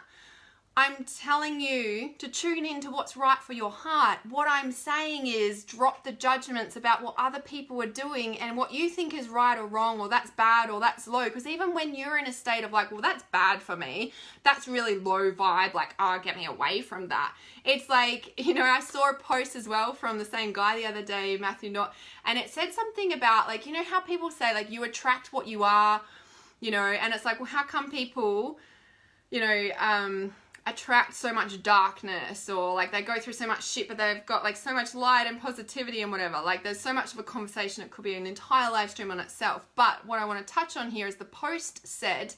I'm telling you to tune into what's right for your heart. What I'm saying is drop the judgments about what other people are doing and what you think is right or wrong, or that's bad or that's low. Because even when you're in a state of like, well, that's bad for me, that's really low vibe, like, oh, get me away from that. It's like, you know, I saw a post as well from the same guy the other day, Matthew Knott, and it said something about like, you know how people say like you attract what you are, you know, and it's like, well, how come people, you know, attract so much darkness, or like they go through so much shit but they've got like so much light and positivity and whatever. Like there's so much of a conversation, it could be an entire live stream on itself. But what I want to touch on here is the post said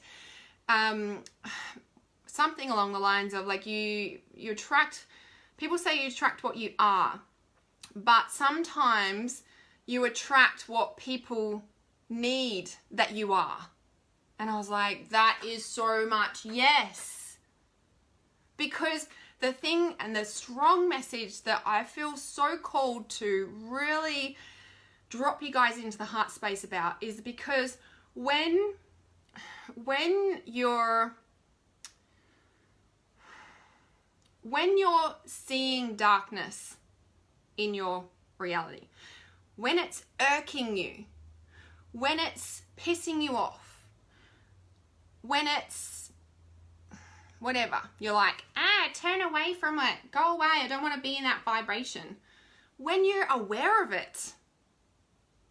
something along the lines of like you attract, people say you attract what you are, but sometimes you attract what people need that you are. And I was like, that is so much yes. Because the thing and the strong message that I feel so called to really drop you guys into the heart space about is because when you're seeing darkness in your reality, when it's irking you, when it's pissing you off, when it's whatever, you're like, turn away from it, go away, I don't want to be in that vibration. When you're aware of it,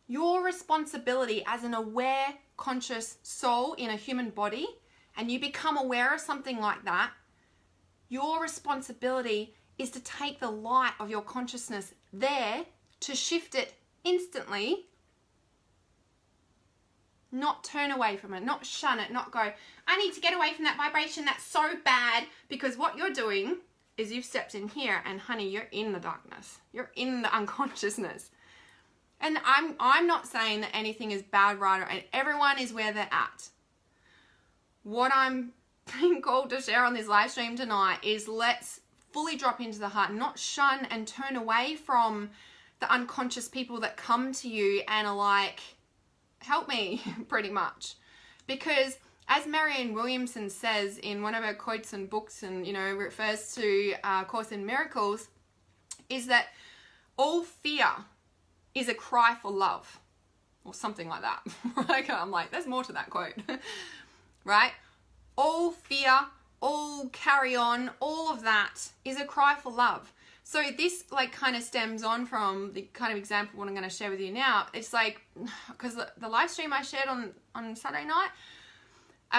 your responsibility as an aware, conscious soul in a human body, and you become aware of something like that, your responsibility is to take the light of your consciousness there, to shift it instantly, not turn away from it, not shun it, not go, I need to get away from that vibration, that's so bad. Because what you're doing is you've stepped in here and honey, you're in the darkness. You're in the unconsciousness. And I'm not saying that anything is bad, right, and everyone is where they're at. What I'm being called to share on this live stream tonight is let's fully drop into the heart, not shun and turn away from the unconscious people that come to you and are like, help me, pretty much. Because as Marianne Williamson says in one of her quotes and books, and, you know, refers to Course in Miracles, is that all fear is a cry for love, or something like that. I'm like, there's more to that quote, right? All fear, all carry on, all of that is a cry for love. So this like kind of stems on from the kind of example what I'm going to share with you now. It's like, because the live stream I shared on Saturday night,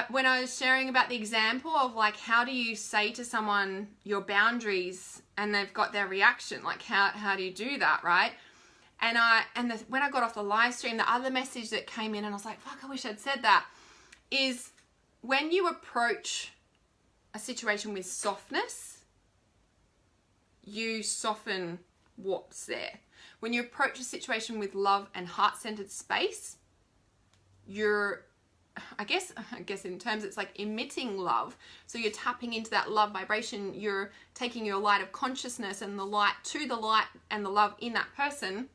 when I was sharing about the example of like, how do you say to someone your boundaries and they've got their reaction, like how do you do that, right? And when I got off the live stream, the other message that came in, and I was like, fuck, I wish I'd said that, is when you approach a situation with softness, you soften what's there. When you approach a situation with love and heart-centered space, you're, I guess in terms it's like emitting love. So you're tapping into that love vibration. You're taking your light of consciousness and the light to the light and the love in that person.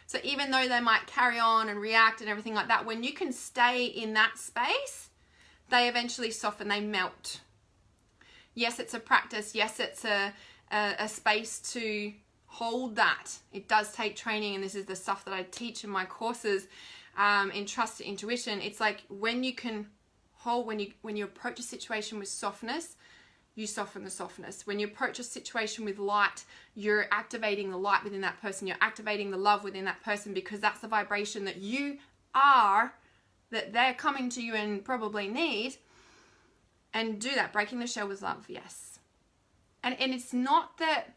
So even though they might carry on and react and everything like that, when you can stay in that space, they eventually soften, they melt. Yes, it's a practice. Yes, it's a space to hold that. It does take training, and this is the stuff that I teach in my courses in Trust to Intuition. It's like when you can hold, when you approach a situation with softness, you soften the softness. When you approach a situation with light, you're activating the light within that person. You're activating the love within that person, because that's the vibration that you are, that they're coming to you and probably need. And do that, breaking the shell with love, yes. And it's not that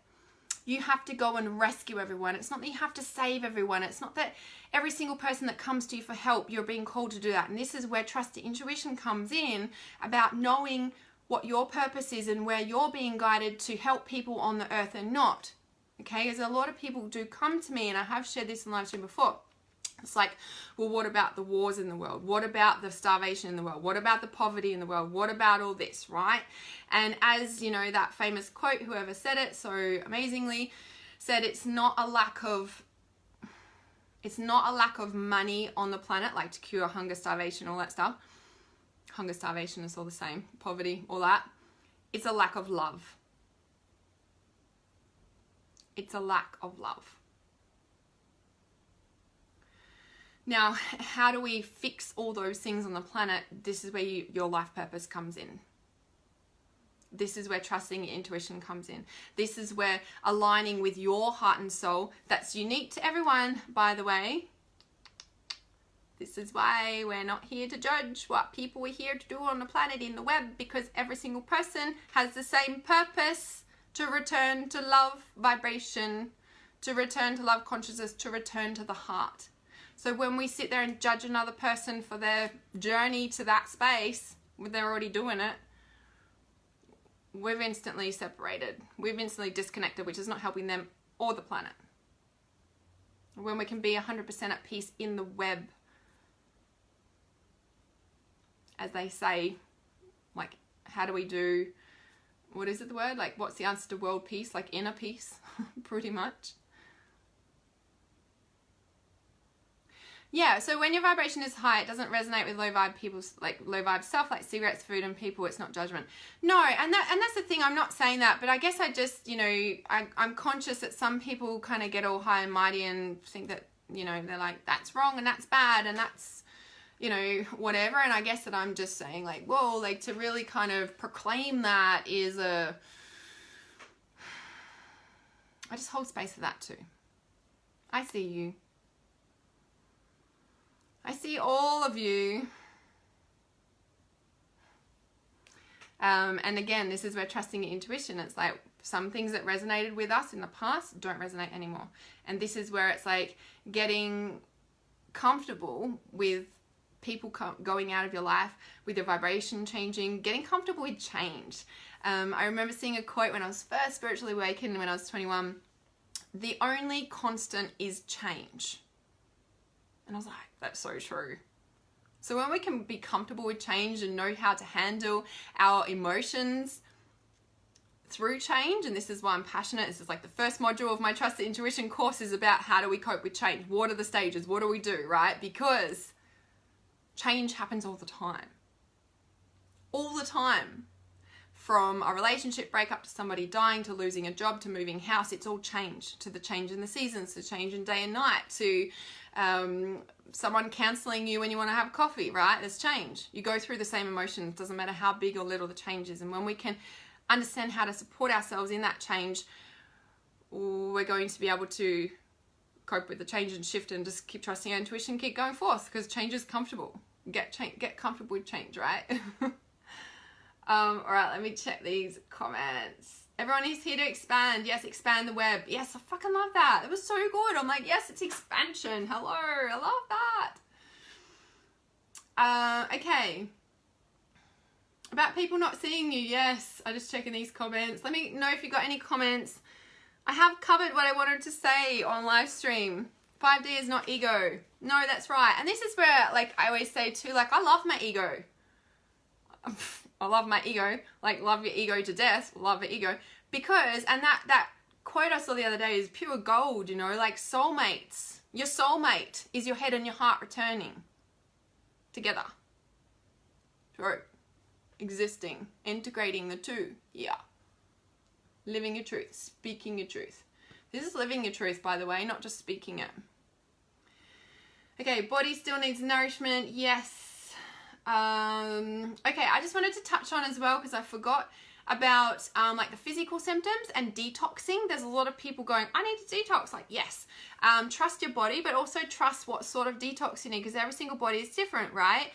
you have to go and rescue everyone. It's not that you have to save everyone. It's not that every single person that comes to you for help, you're being called to do that. And this is where Trust to Intuition comes in, about knowing what your purpose is and where you're being guided to help people on the earth and not. Okay, because a lot of people do come to me, and I have shared this in live stream before. It's like, well, what about the wars in the world? What about the starvation in the world? What about the poverty in the world? What about all this, right? And as you know, that famous quote, whoever said it so amazingly, said it's not a lack of money on the planet, like to cure hunger, starvation, all that stuff. Hunger, starvation is all the same. Poverty, all that. It's a lack of love. It's a lack of love. Now, how do we fix all those things on the planet? This is where your life purpose comes in. This is where trusting your intuition comes in. This is where aligning with your heart and soul, that's unique to everyone, by the way. This is why we're not here to judge what people are here to do on the planet in the web, because every single person has the same purpose: to return to love vibration, to return to love consciousness, to return to the heart. So when we sit there and judge another person for their journey to that space, when they're already doing it, we've instantly separated. We've instantly disconnected, which is not helping them or the planet. When we can be 100% at peace in the web, as they say, like, how do we do, what is it, the word? Like, what's the answer to world peace? Like inner peace, pretty much. Yeah, so when your vibration is high, it doesn't resonate with low vibe people's, like low vibe stuff like cigarettes, food, and people. It's not judgment. No, and that's the thing. I'm not saying that, but I guess I just, you know, I'm conscious that some people kind of get all high and mighty and think that, you know, they're like, that's wrong and that's bad and that's, you know, whatever. And I guess that I'm just saying, like, whoa, like, to really kind of proclaim that is I just hold space for that too. I see you. I see all of you. And again, this is where trusting your intuition. It's like some things that resonated with us in the past don't resonate anymore. And this is where it's like getting comfortable with people going out of your life, with your vibration changing, getting comfortable with change. I remember seeing a quote when I was first spiritually awakened when I was 21. The only constant is change. And I was like, that's so true. So when we can be comfortable with change and know how to handle our emotions through change, and this is why I'm passionate, this is like the first module of my Trust the Intuition course is about how do we cope with change? What are the stages? What do we do, right? Because change happens all the time. All the time. From a relationship breakup to somebody dying to losing a job to moving house, it's all change. To the change in the seasons, to change in day and night, to someone cancelling you when you want to have coffee, right? There's change. You go through the same emotions, doesn't matter how big or little the change is. And when we can understand how to support ourselves in that change, we're going to be able to cope with the change and shift and just keep trusting our intuition, keep going forth, because change is comfortable. Get comfortable with change, right? All right, let me check these comments. Everyone is here to expand. Yes, expand the web. Yes, I fucking love that. It was so good. I'm like, yes, it's expansion. Hello, I love that. Okay. About people not seeing you. Yes, I'm just checking these comments. Let me know if you got any comments. I have covered what I wanted to say on live stream. 5D is not ego. No, that's right. And this is where, like, I always say too, like, I love my ego. I love my ego. Like, love your ego to death. Love your ego. Because, and that quote I saw the other day is pure gold, you know, like soulmates. Your soulmate is your head and your heart returning together. Through. Existing. Integrating the two. Yeah. Living your truth. Speaking your truth. This is living your truth, by the way, not just speaking it. Okay, body still needs nourishment. Yes. Okay, I just wanted to touch on as well, because I forgot about like the physical symptoms and detoxing. There's a lot of people going, I need to detox. Like, yes, trust your body, but also trust what sort of detox you need, because every single body is different, right?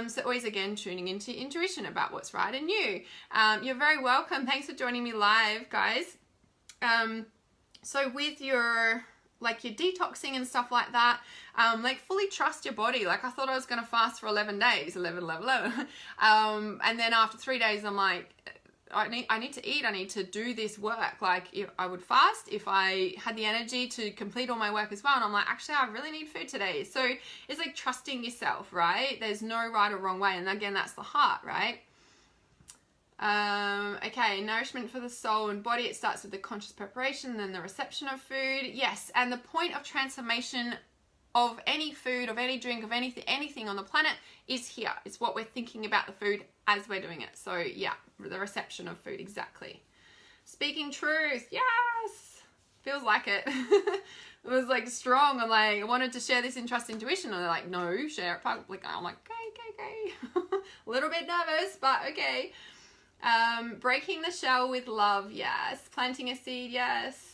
So always, again, tuning into your intuition about what's right in you. You're very welcome. Thanks for joining me live, guys. So with your, like, your detoxing and stuff like that, like, fully trust your body. Like, I thought I was going to fast for 11 days, 11. And then after 3 days, I'm like, I need to eat. I need to do this work. Like, if I would fast if I had the energy to complete all my work as well. And I'm like, actually, I really need food today. So it's like trusting yourself, right? There's no right or wrong way. And again, that's the heart, right? Okay, nourishment for the soul and body. It starts with the conscious preparation, then the reception of food. Yes, and the point of transformation of any food, of any drink, of anything on the planet is here. It's what we're thinking about the food as we're doing it. So yeah, the reception of food, exactly. Speaking truth, yes! Feels like it. It was like strong. I'm like, I wanted to share this in Trust Intuition, and they're like, no, share it publicly. I'm like, okay. A little bit nervous, but okay. Breaking the shell with love, yes. Planting a seed, yes.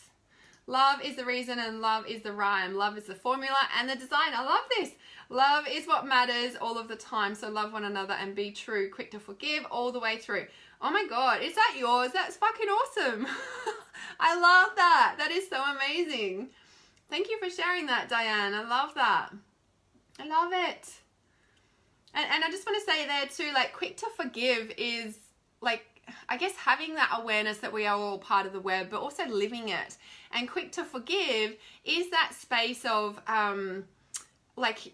Love is the reason and love is the rhyme. Love is the formula and the design. I love this. Love is what matters all of the time. So love one another and be true. Quick to forgive all the way through. Oh my God, is that yours? That's fucking awesome. I love that. That is so amazing. Thank you for sharing that, Diane. I love that. I love it. And I just want to say there too, like, quick to forgive is, like, I guess having that awareness that we are all part of the web, but also living it. And quick to forgive is that space of, like,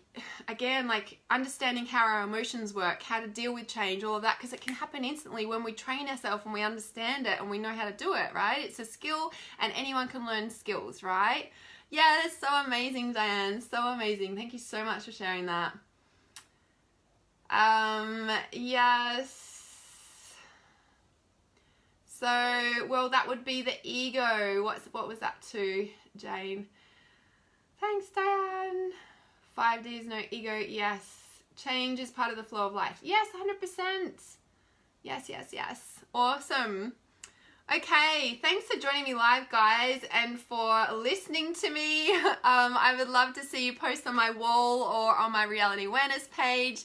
again, like, understanding how our emotions work, how to deal with change, all of that, because it can happen instantly when we train ourselves and we understand it and we know how to do it, right? It's a skill and anyone can learn skills, right? Yeah, that's so amazing, Diane. So amazing. Thank you so much for sharing that. Yes. So, well, that would be the ego. What was that too, Jane? Thanks, Diane. 5D is no ego. Yes. Change is part of the flow of life. Yes, 100%. Yes. Awesome. Okay, thanks for joining me live, guys, and for listening to me. I would love to see you post on my wall or on my reality awareness page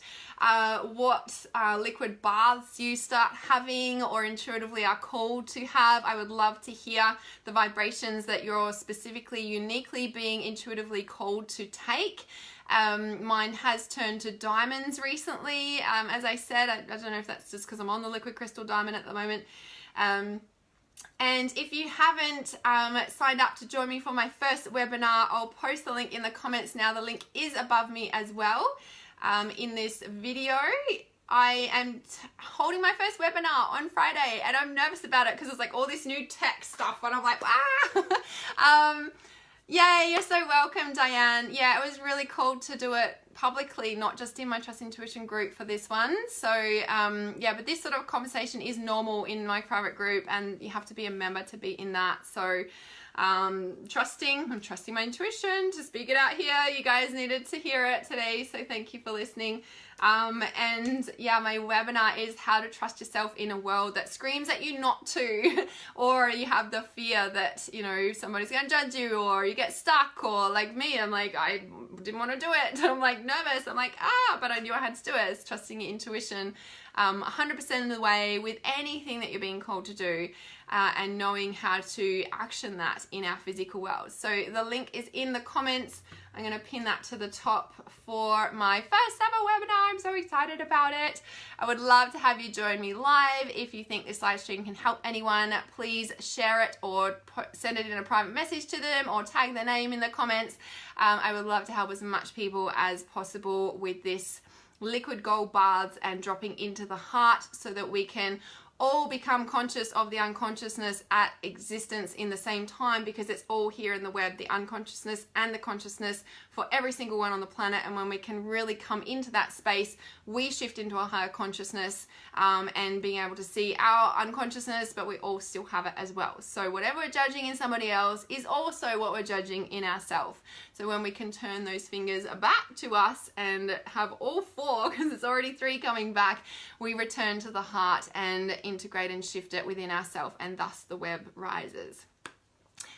what liquid baths you start having or intuitively are called to have. I would love to hear the vibrations that you're specifically, uniquely being intuitively called to take. Mine has turned to diamonds recently. As I said, I don't know if that's just because I'm on the liquid crystal diamond at the moment. And if you haven't signed up to join me for my first webinar, I'll post the link in the comments now. The link is above me as well in this video. I am holding my first webinar on Friday and I'm nervous about it because it's like all this new tech stuff and I'm like, ah! Yeah, you're so welcome, Diane. Yeah, it was really cool to do it publicly, not just in my Trust Intuition group for this one. So, yeah, but this sort of conversation is normal in my private group and you have to be a member to be in that. So, I'm trusting my intuition to speak it out here. You guys needed to hear it today, so thank you for listening. And yeah, my webinar is how to trust yourself in a world that screams at you not to, or you have the fear that, you know, somebody's going to judge you, or you get stuck, or like me, I'm like, I didn't want to do it. I'm like nervous. I'm like, but I knew I had to do it. It's trusting your intuition 100% of the way with anything that you're being called to do. And knowing how to action that in our physical world. So the link is in the comments. I'm going to pin that to the top for my first ever webinar. I'm so excited about it. I would love to have you join me live. If you think this live stream can help anyone, please share it or send it in a private message to them or tag their name in the comments. I would love to help as much people as possible with this liquid gold baths and dropping into the heart so that we can all become conscious of the unconsciousness at existence in the same time, because it's all here in the web, the unconsciousness and the consciousness for every single one on the planet. And when we can really come into that space, we shift into a higher consciousness and being able to see our unconsciousness, but we all still have it as well. So whatever we're judging in somebody else is also what we're judging in ourselves. So when we can turn those fingers back to us and have all four, because it's already 3 coming back, we return to the heart and integrate and shift it within ourselves, and thus the web rises.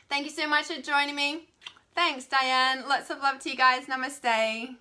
Thank you so much for joining me. Thanks, Diane. Lots of love to you guys. Namaste.